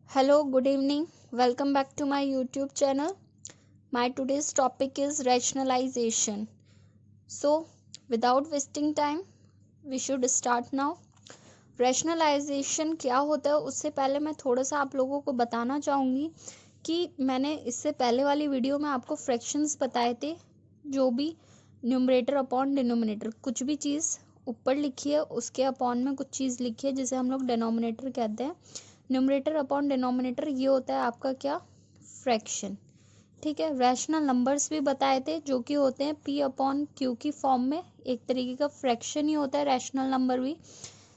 Hello, good evening. Welcome back to my YouTube channel. My today's topic is rationalization. So, without wasting time, we should start now. Rationalisation क्या होता है उससे पहले मैं थोड़ा सा आप लोगों को बताना चाहूँगी कि मैंने इससे पहले वाली वीडियो में आपको फ्रैक्शंस बताए थे। जो भी न्यूमरेटर अपॉन डिनोमिनेटर, कुछ भी चीज़ ऊपर लिखी है उसके अपॉन में कुछ चीज़ लिखी है जिसे हम लोग डिनोमिनेटर कहते हैं। न्यूमरेटर अपॉन डिनोमिनेटर ये होता है आपका क्या, फ्रैक्शन। ठीक है, रैशनल नंबर्स भी बताए थे जो कि होते हैं पी अपॉन क्यू की फॉर्म में, एक तरीके का फ्रैक्शन ही होता है रैशनल नंबर भी।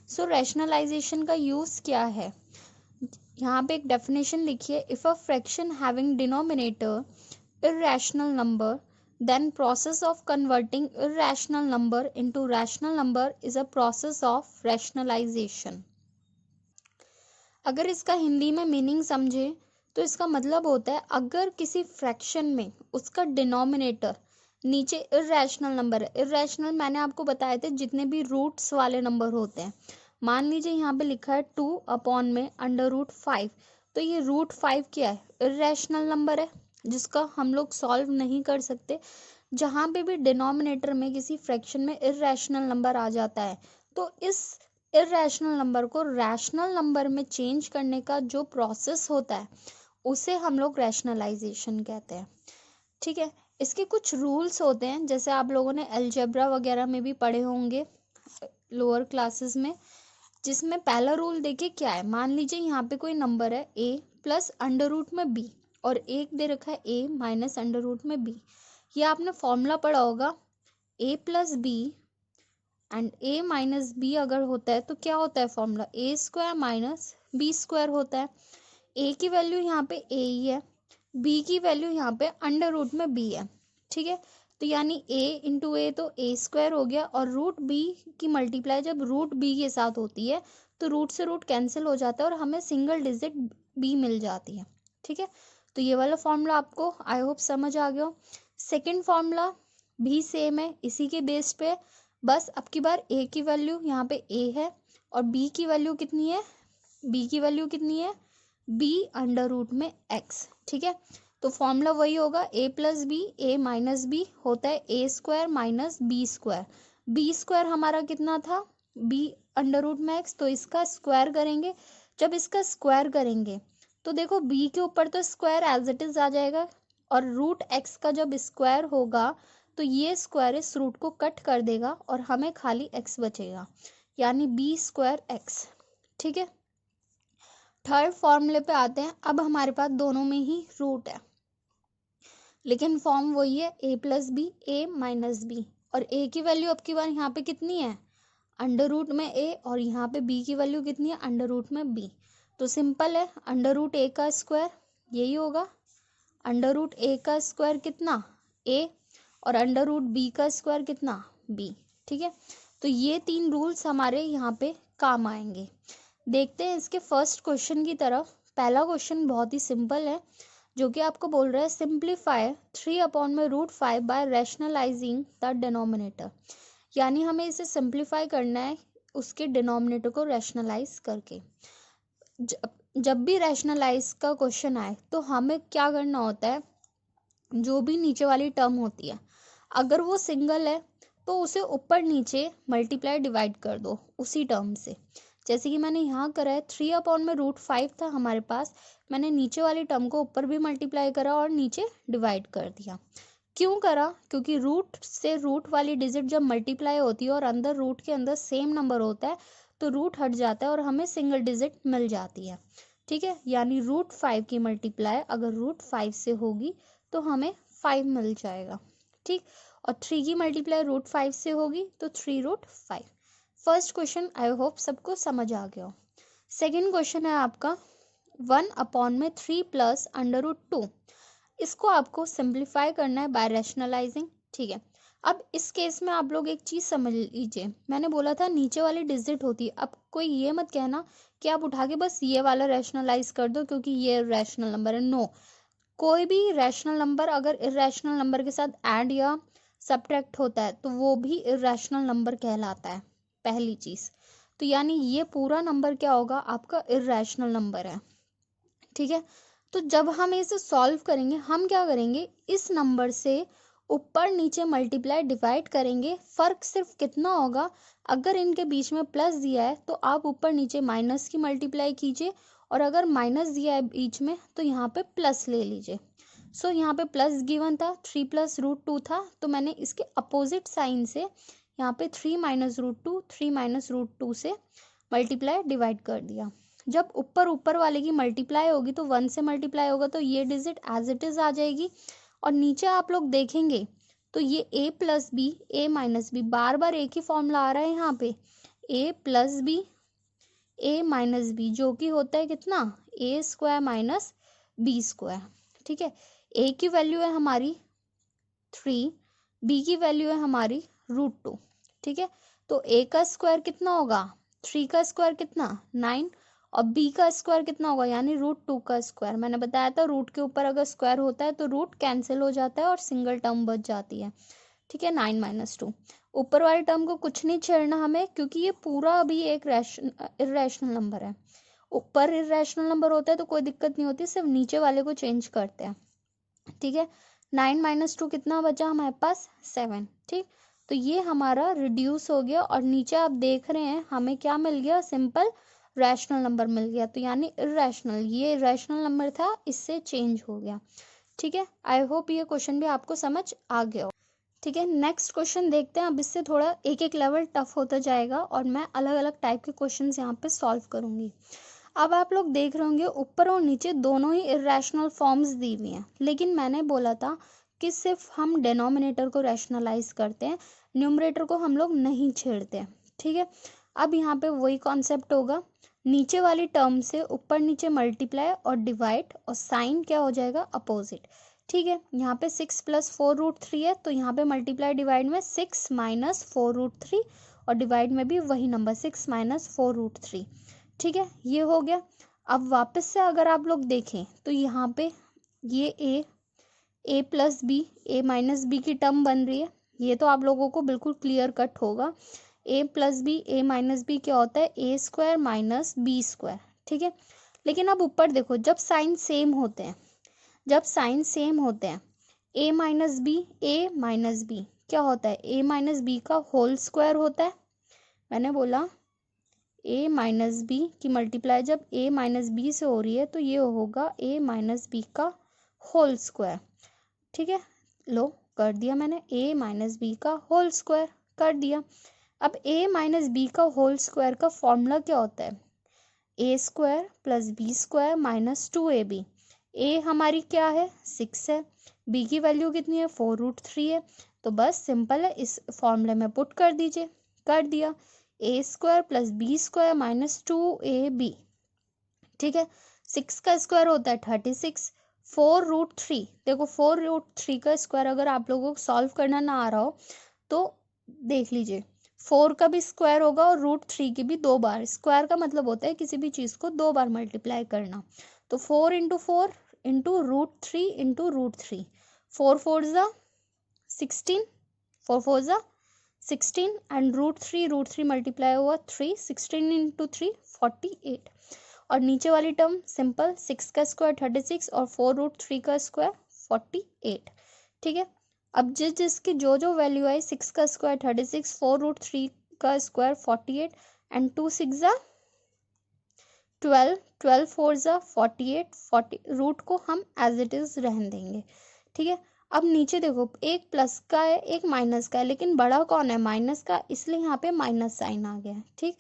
सो रैशनलाइजेशन का यूज़ क्या है, यहाँ पे एक डेफिनेशन लिखिए। If a fraction having denominator irrational number, then process of converting irrational number into rational number is a process of rationalization। अगर इसका हिंदी में मीनिंग समझे तो इसका मतलब होता है अगर किसी फ्रैक्शन में उसका डिनोमिनेटर नीचे इर्रेशनल नंबर है। इर्रेशनल मैंने आपको बताए थे जितने भी रूट्स वाले नंबर होते हैं। मान लीजिए यहाँ पे लिखा है 2 अपॉन में √5, तो ये √5 क्या है, इर्रेशनल नंबर है जिसका हम लोग सॉल्व नहीं कर सकते। जहाँ पे भी डिनोमिनेटर में किसी फ्रैक्शन में इर्रेशनल नंबर आ जाता है तो इस इर्रेशनल नंबर को रैशनल नंबर में चेंज करने का जो प्रोसेस होता है उसे हम लोग रैशनलाइजेशन कहते हैं। ठीक है, इसके कुछ रूल्स होते हैं जैसे आप लोगों ने अलजेब्रा वगैरह में भी पढ़े होंगे लोअर क्लासेस में, जिसमें पहला रूल देखिए क्या है। मान लीजिए यहाँ पे कोई नंबर है a प्लस अंडर रूट में b और एक दे रखा है a माइनस अंडर रूट में b। ये आपने फॉर्मूला पढ़ा होगा, a plus B and a minus B अगर होता है तो क्या होता है formula, A square minus B square होता है। a की वैल्यू यहाँ पे a ही है, b की वैल्यू यहाँ पे अंडर रूट में b है। ठीक है, तो यानी a इंटू ए तो a स्क्वायर हो गया और रूट b की मल्टीप्लाई जब रूट b के साथ होती है तो रूट से रूट कैंसिल हो जाता है और हमें सिंगल डिजिट b मिल जाती है। ठीक है, तो ये वाला फॉर्मूला आपको आई होप समझ आ गया। सेकेंड फॉर्मूला भी सेम है, इसी के बेस पे बस अब की बार a की वैल्यू यहाँ पे a है और b की वैल्यू कितनी है, b की वैल्यू कितनी है b अंडर रूट में x। ठीक है, तो फॉर्मूला वही होगा, a plus B A minus B होता है a square minus B square. B square हमारा कितना था, b अंडर रूट में x, तो इसका स्क्वायर करेंगे। जब इसका स्क्वायर करेंगे तो देखो b के ऊपर तो स्क्वायर एज इट इज आ जाएगा और रूट x का जब स्क्वायर होगा तो ये स्क्वायर इस रूट को कट कर देगा और हमें खाली x बचेगा, यानी बी स्क्वायर एक्स। ठीक है, थर्ड फॉर्मूले पे आते हैं। अब हमारे पास दोनों में ही रूट है लेकिन फॉर्म वही है a plus B A minus B, और a की वैल्यू अब की बार यहाँ पे कितनी है, अंडर रूट में a, और यहाँ पे b की वैल्यू कितनी है, अंडर रूट में b। तो सिंपल है, अंडर रूट a का स्क्वायर यही होगा, अंडर रूट a का स्क्वायर कितना a और अंडर रूट b का स्क्वायर कितना b। ठीक है, तो ये तीन रूल्स हमारे यहाँ पे काम आएंगे। देखते हैं इसके फर्स्ट क्वेश्चन की तरफ। पहला क्वेश्चन बहुत ही सिंपल है जो कि आपको बोल रहा है सिंप्लीफाई 3 अपॉन में √5 बाय रैशनलाइजिंग द डिनोमिनेटर, यानी हमें इसे सिंप्लीफाई करना है उसके डिनोमिनेटर को रैशनलाइज करके। जब भी रैशनलाइज का क्वेश्चन आए तो हमें क्या करना होता है, जो भी नीचे वाली टर्म होती है अगर वो सिंगल है तो उसे ऊपर नीचे मल्टीप्लाई डिवाइड कर दो उसी टर्म से। जैसे कि मैंने यहाँ करा है, 3 अपॉन में √5 था हमारे पास, मैंने नीचे वाली टर्म को ऊपर भी मल्टीप्लाई करा और नीचे डिवाइड कर दिया। क्यों करा, क्योंकि रूट से रूट वाली डिजिट जब मल्टीप्लाई होती है और अंदर रूट के अंदर सेम नंबर होता है तो रूट हट जाता है और हमें सिंगल डिजिट मिल जाती है। ठीक है, यानी √5 की मल्टीप्लाई अगर √5 से होगी तो हमें 5 मिल जाएगा। ठीक, और 3 की मल्टीप्लाई √5 से होगी तो 3√5। फर्स्ट क्वेश्चन आई होप सबको समझ आ गया हो। सेकेंड क्वेश्चन है आपका 1 अपॉन में 3 प्लस अंडर रूट 2, इसको आपको सिंप्लीफाई करना है बाय रैशनलाइजिंग। ठीक है, अब इस केस में आप लोग एक चीज़ समझ लीजिए, मैंने बोला था नीचे वाली डिजिट होती है। अब कोई ये मत कहना कि आप उठा के बस ये वाला रैशनलाइज कर दो क्योंकि ये रैशनल नंबर है। नो, कोई भी रैशनल नंबर अगर इर्रेशनल नंबर के साथ ऐड या सब्ट्रैक्ट होता है तो वो भी इर्रेशनल नंबर कहलाता है, पहली चीज़। तो यानी ये पूरा नंबर क्या होगा, आपका इर्रेशनल नंबर है। ठीक है। तो जब हम इसे सॉल्व करेंगे, हम क्या करेंगे, इस नंबर से ऊपर नीचे मल्टीप्लाई डिवाइड करेंगे। फर्क सिर्फ कितना होगा, अगर इनके बीच में प्लस दिया है तो आप ऊपर नीचे माइनस की मल्टीप्लाई कीजिए, और अगर माइनस दिया है बीच में तो यहाँ पे प्लस ले लीजिए। सो यहाँ पे प्लस गिवन था, 3 प्लस रूट 2 था, तो मैंने इसके अपोजिट साइन से यहाँ पे 3 माइनस रूट 2, 3 माइनस रूट 2 से मल्टीप्लाई डिवाइड कर दिया। जब ऊपर ऊपर वाले की मल्टीप्लाई होगी तो 1 से मल्टीप्लाई होगा, तो ये डिजिट एज इट इज आ जाएगी। और नीचे आप लोग देखेंगे तो ये a plus B, A minus B, बार बार एक ही फॉर्मूला आ रहा है यहाँ पे, a plus B, A minus B, जो कि होता है कितना, A square minus B square. ठीक है, a की वैल्यू है हमारी 3, b की वैल्यू है हमारी √2। ठीक है, तो a का स्क्वायर कितना होगा, 3 का स्क्वायर कितना, 9, और b का स्क्वायर कितना होगा, यानी √2 का स्क्वायर। मैंने बताया था रूट के ऊपर अगर स्क्वायर होता है तो रूट कैंसिल हो जाता है और सिंगल टर्म बच जाती है। ठीक है, 9 माइनस 2। ऊपर वाले टर्म को कुछ नहीं छेड़ना हमें, क्योंकि ये पूरा अभी एक इर्रेशनल नंबर है। ऊपर इर्रेशनल नंबर होता है तो कोई दिक्कत नहीं होती, सिर्फ नीचे वाले को चेंज करते हैं। ठीक है, 9 माइनस 2 कितना बचा हमारे पास, 7। ठीक, तो ये हमारा रिड्यूस हो गया, और नीचे आप देख रहे हैं हमें क्या मिल गया, सिंपल रैशनल नंबर मिल गया। तो यानी इर्रेशनल, ये रैशनल नंबर था, इससे चेंज हो गया। ठीक है, आई होप ये क्वेश्चन भी आपको समझ आ गया हो। ठीक है, नेक्स्ट क्वेश्चन देखते हैं। अब इससे थोड़ा एक एक लेवल टफ होता जाएगा और मैं अलग अलग टाइप के क्वेश्चंस यहाँ पे सॉल्व करूंगी। अब आप लोग देख रहे होंगे ऊपर और नीचे दोनों ही इरेशनल फॉर्म्स दी हुई हैं, लेकिन मैंने बोला था कि सिर्फ हम डिनोमिनेटर को रैशनलाइज करते हैं, न्यूमरेटर को हम लोग नहीं छेड़ते। ठीक है, अब यहाँ पे वही कॉन्सेप्ट होगा, नीचे वाली टर्म से ऊपर नीचे मल्टीप्लाई और डिवाइड, और साइन क्या हो जाएगा, अपोजिट। ठीक है, यहाँ पे 6 प्लस 4√3 है, तो यहाँ पे मल्टीप्लाई डिवाइड में 6 माइनस 4√3, और डिवाइड में भी वही नंबर 6 माइनस 4√3। ठीक है, ये हो गया। अब वापस से अगर आप लोग देखें तो यहाँ पे ये a plus B, A minus B की टर्म बन रही है, ये तो आप लोगों को बिल्कुल क्लियर कट होगा। a plus B, A minus B क्या होता है, A square minus B square. ठीक है, लेकिन अब ऊपर देखो, जब साइन सेम होते हैं, जब साइन सेम होते हैं, a minus B, A minus B क्या होता है, a माइनस बी का होल स्क्वायर होता है। मैंने बोला a माइनस बी की मल्टीप्लाई जब a माइनस बी से हो रही है तो ये होगा a माइनस बी का होल स्क्वायर। ठीक है, लो कर दिया मैंने, a माइनस बी का होल स्क्वायर कर दिया। अब a माइनस बी का होल स्क्वायर का फॉर्मूला क्या होता है, a square plus B square minus 2ab। a हमारी क्या है, 6 है, b की वैल्यू कितनी है, 4√3 है, तो बस सिंपल है, इस फॉर्मूले में पुट कर दीजिए। कर दिया, A square plus B square minus 2ab। ठीक है, 6 का स्क्वायर होता है 36, 4√3, देखो 4√3 का स्क्वायर अगर आप लोगों को सॉल्व करना ना आ रहा हो तो देख लीजिए, 4 का भी स्क्वायर होगा और √3 की भी 2 बार। स्क्वायर का मतलब होता है किसी भी चीज़ को 2 बार मल्टीप्लाई करना। तो 4 इंटू 4 इंटू √3 इंटू √3, 4 4 ज़ा 16, 4 4 ज़ा 16, एंड √3 मल्टीप्लाई हुआ 3, 16 इंटू 3 48, और नीचे वाली टर्म सिंपल, 6 का स्क्वायर 36 और 4√3 का स्क्वायर 48। ठीक है, अब जिसकी जो जो वैल्यू आई, 6 का स्क्वायर 36, 4√3 का स्क्वायर 48, एंड 2 6 ज़ा 12, 12 4 ज़ा 48, 40 रूट को हम एज इट इज रहने देंगे। ठीक है, अब नीचे देखो, एक प्लस का है एक माइनस का है, लेकिन बड़ा कौन है, माइनस का, इसलिए यहाँ पे माइनस साइन आ गया है। ठीक,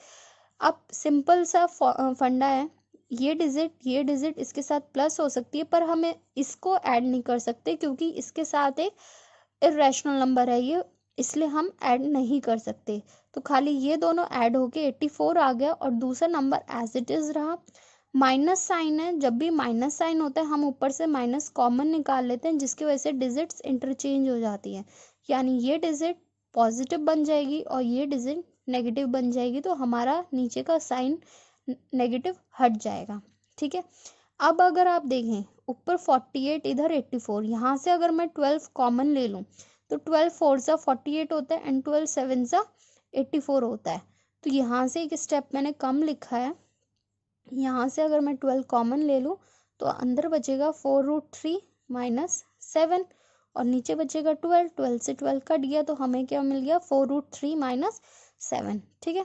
अब सिंपल सा फंडा है, ये डिजिट इसके साथ प्लस हो सकती है, पर हमें इसको ऐड नहीं कर सकते क्योंकि इसके साथ एक इर्रेशनल नंबर है ये, इसलिए हम ऐड नहीं कर सकते। तो खाली ये दोनों ऐड होके 84 आ गया, और दूसरा नंबर एज इट इज रहा। माइनस साइन है, जब भी माइनस साइन होता है हम ऊपर से माइनस कॉमन निकाल लेते हैं, जिसकी वजह से डिजिट्स इंटरचेंज हो जाती है, यानी ये डिजिट पॉजिटिव बन जाएगी और ये डिजिट नेगेटिव बन जाएगी, तो हमारा नीचे का साइन नेगेटिव हट जाएगा। ठीक है, अब अगर आप देखें ऊपर 48 इधर 84, यहाँ से अगर मैं 12 कॉमन ले लूँ तो 12 4 ज़ा 48 होता है एंड 12 7 ज़ा 84 होता है। तो यहाँ से एक स्टेप मैंने कम लिखा है, यहाँ से अगर मैं 12 कॉमन ले लूँ तो अंदर बचेगा 4√3 माइनस 7 और नीचे बचेगा 12, 12 से 12 कट गया तो हमें क्या मिल गया 4√3 माइनस 7। ठीक है,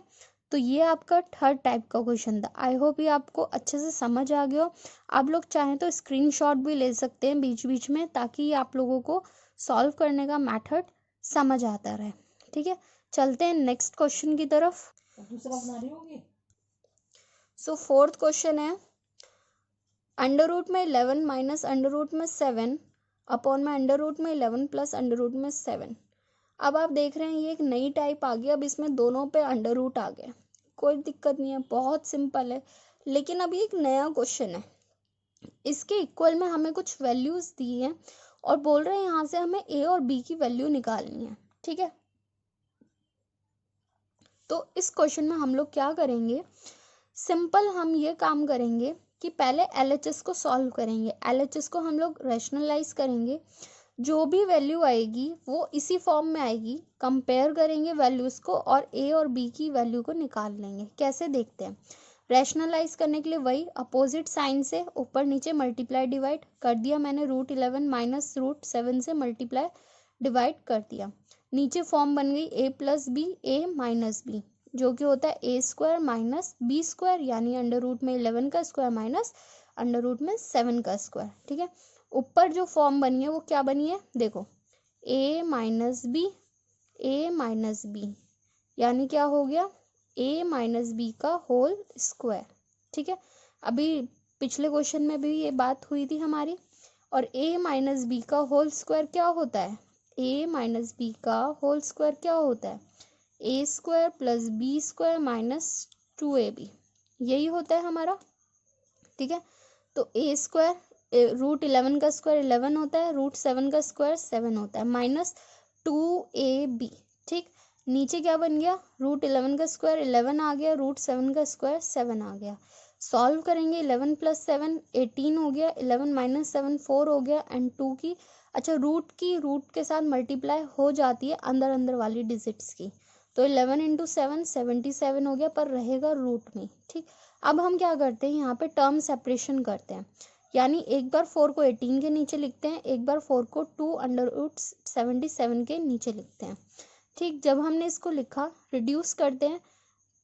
तो ये आपका थर्ड टाइप का क्वेश्चन था। आई होप ये आपको अच्छे से समझ आ गया हो। आप लोग चाहें तो स्क्रीनशॉट भी ले सकते हैं बीच बीच में, ताकि आप लोगों को सॉल्व करने का मेथड समझ आता रहे। ठीक है, चलते हैं नेक्स्ट क्वेश्चन की तरफ। दूसरा बना रही होगी। सो फोर्थ क्वेश्चन है अंडर रूट में 11 माइनस अंडर रूट में 7 अपॉन में अंडर रूट में 11 प्लस अंडर रूट में 7। अब आप देख रहे हैं ये एक नई टाइप आ गई। अब इसमें दोनों पे अंडर रूट आ गया, कोई दिक्कत नहीं है, बहुत सिंपल है। लेकिन अब ये एक नया क्वेश्चन है, इसके इक्वल में हमें कुछ वैल्यूज दी है और बोल रहे हैं यहाँ से हमें ए और बी की वैल्यू निकालनी है। ठीक है, तो इस क्वेश्चन में हम लोग क्या करेंगे, सिंपल हम ये काम करेंगे कि पहले एलएचएस को सॉल्व करेंगे। एलएचएस को हम लोग रैशनलाइज करेंगे, जो भी वैल्यू आएगी वो इसी फॉर्म में आएगी। कंपेयर करेंगे वैल्यूज को और ए और बी की वैल्यू को निकाल लेंगे। कैसे देखते हैं, रैशनलाइज करने के लिए वही अपोजिट साइन से ऊपर नीचे मल्टीप्लाई डिवाइड कर दिया मैंने। √11 माइनस √7 से मल्टीप्लाई डिवाइड कर दिया। नीचे फॉर्म बन गई a plus B, A minus B, जो कि होता है A square minus B square, यानी अंडर रूट में 11 का स्क्वायर माइनस अंडर रूट में 7 का स्क्वायर। ठीक है, ऊपर जो फॉर्म बनी है वो क्या बनी है, देखो a minus B, A minus B, यानी क्या हो गया a माइनस बी का होल स्क्वायर। ठीक है, अभी पिछले क्वेश्चन में भी ये बात हुई थी हमारी। और a माइनस बी का होल स्क्वायर क्या होता है, a माइनस बी का होल स्क्वायर क्या होता है, A square plus B square minus 2ab, यही होता है हमारा। ठीक है, तो ए स्क्वायर √11 का स्क्वायर 11 होता है, √7 का स्क्वायर 7 होता है, माइनस 2ab। ठीक, नीचे क्या बन गया, √11 का स्क्वायर 11 आ गया, √7 का स्क्वायर 7 आ गया। सॉल्व करेंगे 11 प्लस 7 18 हो गया, 11 माइनस 7 4 हो गया, एंड 2 की अच्छा रूट के साथ मल्टीप्लाई हो जाती है अंदर अंदर वाली डिजिट्स की, तो 11 इंटू 7 77 हो गया, पर रहेगा रूट में। ठीक, अब हम क्या करते हैं यहाँ पे टर्म सेपरेशन करते हैं, यानी एक बार 4 को 18 के नीचे लिखते हैं, एक बार 4 को 2 अंडर रूट 77 के नीचे लिखते हैं। ठीक, जब हमने इसको लिखा रिड्यूस करते हैं,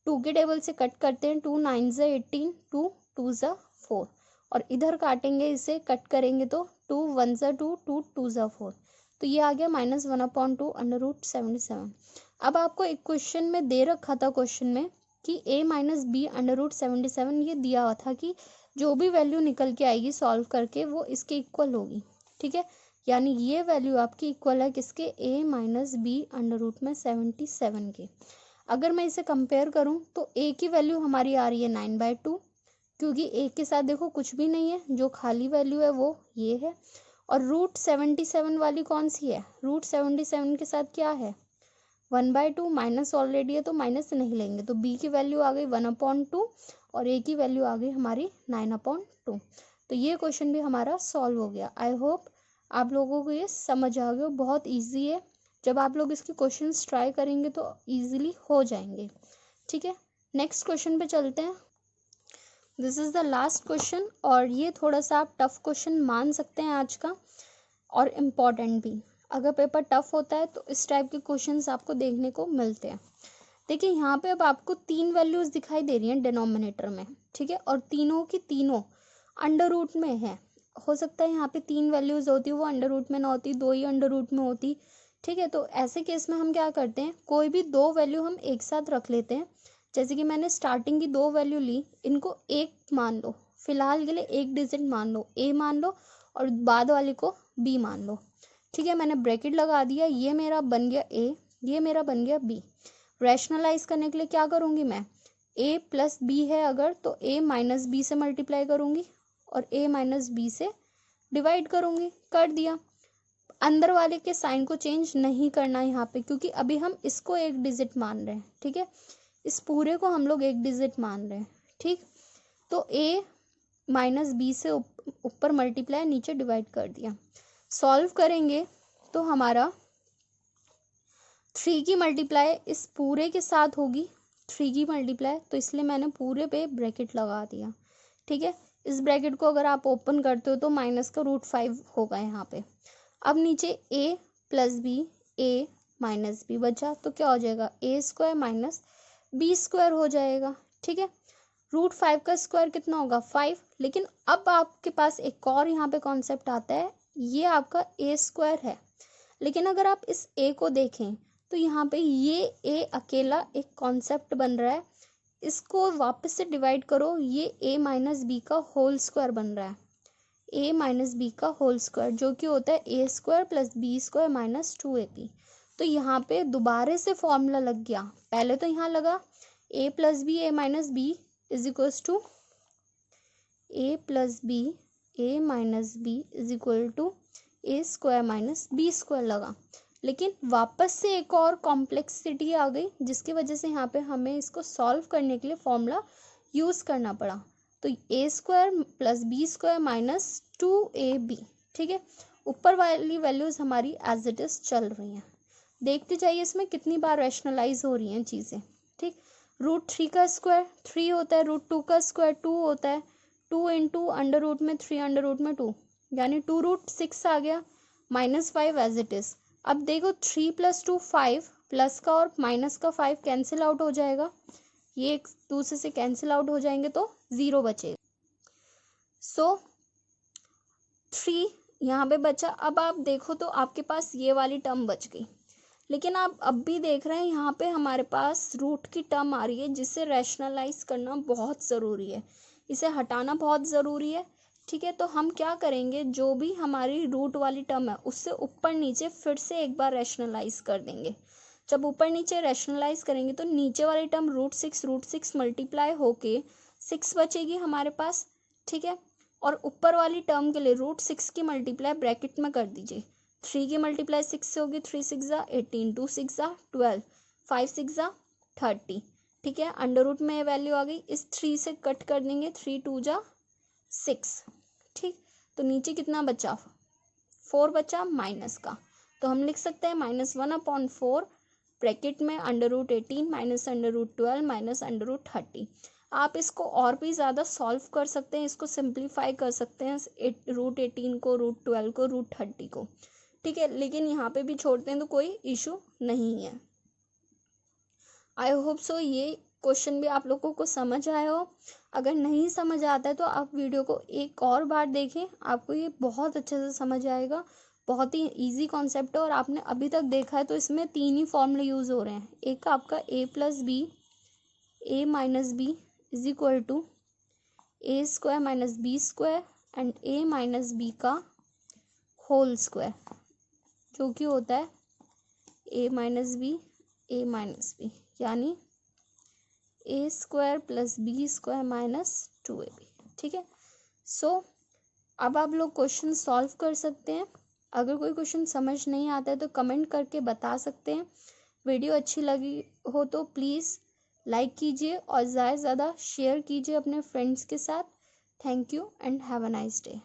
2 के टेबल से कट करते हैं, 2 9 ज़ा 18, 2 2 ज़ा 4, और इधर काटेंगे, इसे कट करेंगे तो 2 1 ज़ा 2, 2 2 ज़ा 4, तो ये आ गया -1/2 अंडर रूट 77। अब आपको एक क्वेश्चन में दे रखा था, क्वेश्चन में कि a minus B under root 77 ये दिया हुआ था कि जो भी वैल्यू निकल के आएगी सॉल्व करके वो इसके इक्वल होगी। ठीक है, यानी ये वैल्यू आपकी इक्वल है किसके, a minus B under root में 77 के। अगर मैं इसे कंपेयर करूं तो a की वैल्यू हमारी आ रही है 9/2, क्योंकि a के साथ देखो कुछ भी नहीं है, जो खाली वैल्यू है वो ये है। और √77 वाली कौन सी है, √77 के साथ क्या है 1/2, माइनस ऑलरेडी है तो माइनस नहीं लेंगे, तो b की वैल्यू आ गई 1/2 और a की वैल्यू आ गई हमारी 9/2। तो ये क्वेश्चन भी हमारा सॉल्व हो गया। आई होप आप लोगों को ये समझ आ गया, बहुत इजी है। जब आप लोग इसके क्वेश्चंस ट्राई करेंगे तो इजीली हो जाएंगे। ठीक है, नेक्स्ट क्वेश्चन पे चलते हैं। This is the last question, और ये थोड़ा सा आप टफ क्वेश्चन मान सकते हैं आज का, और इम्पॉर्टेंट भी। अगर पेपर टफ होता है तो इस टाइप के क्वेश्चंस आपको देखने को मिलते हैं। देखिए यहाँ पे अब आपको 3 वैल्यूज दिखाई दे रही हैं डिनोमिनेटर में। ठीक है, और तीनों की तीनों अंडर रूट में है। हो सकता है यहाँ पे 3 वैल्यूज होती वो अंडर रूट में ना होती, 2 ही अंडर रूट में होती। ठीक है, तो ऐसे केस में हम क्या करते हैं, कोई भी 2 वैल्यू हम एक साथ रख लेते हैं। जैसे कि मैंने स्टार्टिंग की 2 वैल्यू ली, इनको एक मान लो, फिलहाल के लिए एक डिजिट मान लो, ए मान लो, और बाद वाले को बी मान लो। ठीक है, मैंने ब्रैकेट लगा दिया, ये मेरा बन गया ए, ये मेरा बन गया बी। रैशनलाइज करने के लिए क्या करूँगी मैं, a प्लस बी है अगर तो a माइनस बी से मल्टीप्लाई करूँगी और a माइनस बी से डिवाइड करूँगी, कर दिया। अंदर वाले के साइन को चेंज नहीं करना यहाँ पे, क्योंकि अभी हम इसको एक डिजिट मान रहे हैं। ठीक है, इस पूरे को हम लोग एक डिजिट मान रहे हैं। ठीक, तो a माइनस बी से ऊपर मल्टीप्लाई, नीचे डिवाइड कर दिया। सॉल्व करेंगे तो हमारा 3 की मल्टीप्लाई इस पूरे के साथ होगी, 3 की मल्टीप्लाई, तो इसलिए मैंने पूरे पे ब्रैकेट लगा दिया। ठीक है, इस ब्रैकेट को अगर आप ओपन करते हो तो माइनस का √5 होगा यहाँ पे। अब नीचे a plus B, a minus B बचा तो क्या हो जाएगा, a² माइनस b² हो जाएगा। ठीक है, √5 का स्क्वायर कितना होगा, 5। लेकिन अब आपके पास एक और यहाँ पे कॉन्सेप्ट आता है, ये आपका a² है, लेकिन अगर आप इस a को देखें तो यहाँ पे ये a अकेला एक कॉन्सेप्ट बन रहा है, इसको वापस से डिवाइड करो, ये a माइनस बी का होल स्क्वायर बन रहा है, a माइनस बी का होल स्क्वायर, जो कि होता है a² plus b² minus 2ab। तो यहाँ पे दोबारा से फॉर्मूला लग गया, पहले तो यहाँ लगा a plus B a minus B is equals to a plus B a minus B is equal to a² minus b² लगा, लेकिन वापस से एक और कॉम्प्लेक्सिटी आ गई जिसकी वजह से यहाँ पे हमें इसको सॉल्व करने के लिए फॉर्मूला यूज़ करना पड़ा। तो a² plus b² minus 2ab। ठीक है, ऊपर वाली वैल्यूज़ हमारी एज इट इज़ चल रही हैं, देखते जाइए इसमें कितनी बार रैशनलाइज हो रही हैं चीज़ें। ठीक, √3 का स्क्वायर 3 होता है, √2 का स्क्वायर 2 होता है, 2 इंटू अंडर रूट में 3 अंडर रूट में 2, यानी 2√6 आ गया, -5 एज इट इज़। अब देखो 3 + 2 5, प्लस का और माइनस का 5 कैंसिल आउट हो जाएगा, ये एक दूसरे से कैंसिल आउट हो जाएंगे तो 0 बचेगा। सो 3 यहाँ पे बचा। अब आप देखो तो आपके पास ये वाली टर्म बच गई, लेकिन आप अब भी देख रहे हैं यहाँ पे हमारे पास रूट की टर्म आ रही है, जिसे रैशनलाइज करना बहुत ज़रूरी है, इसे हटाना बहुत ज़रूरी है। ठीक है, तो हम क्या करेंगे, जो भी हमारी रूट वाली टर्म है उससे ऊपर नीचे फिर से एक बार रैशनलाइज कर देंगे। जब ऊपर नीचे रैशनलाइज करेंगे तो नीचे वाली टर्म √6 मल्टीप्लाई होके 6 बचेगी हमारे पास। ठीक है, और ऊपर वाली टर्म के लिए √6 की मल्टीप्लाई ब्रैकेट में कर दीजिए, 3 की मल्टीप्लाई 6 से होगी, 3 6 ज़ा 18, 2 6 ज़ा 12, 5 6 ज़ा 30। ठीक है, अंडर रूट में वैल्यू आ गई, इस 3 से कट कर देंगे, 3 2 ज़ा 6। ठीक, तो नीचे कितना बचा, 4 बचा माइनस का, तो हम लिख सकते हैं -1/4 ब्रैकेट में √18 माइनस √12 माइनस √30। आप इसको और भी ज़्यादा सॉल्व कर सकते हैं, इसको सिंप्लीफाई कर सकते हैं, √18 को, √12 को, √30 को। ठीक है, लेकिन यहाँ पे भी छोड़ते हैं तो कोई इशू नहीं है। आई होप सो ये क्वेश्चन भी आप लोगों को समझ आया हो। अगर नहीं समझ आता है तो आप वीडियो को एक और बार देखें, आपको ये बहुत अच्छे से समझ आएगा। बहुत ही इजी कॉन्सेप्ट है और आपने अभी तक देखा है तो इसमें 3 ही फॉर्मूले यूज़ हो रहे हैं। एक आपका a plus B a minus B is equal to a² minus b² and a minus B का होल स्क्वायर, जो कि होता है a माइनस बी यानी a² plus b² minus 2ab। ठीक है, सो अब आप लोग क्वेश्चन सॉल्व कर सकते हैं। अगर कोई क्वेश्चन समझ नहीं आता है तो कमेंट करके बता सकते हैं। वीडियो अच्छी लगी हो तो प्लीज़ लाइक कीजिए और ज़्यादा से ज़्यादा शेयर कीजिए अपने फ्रेंड्स के साथ। Thank you and have a nice day.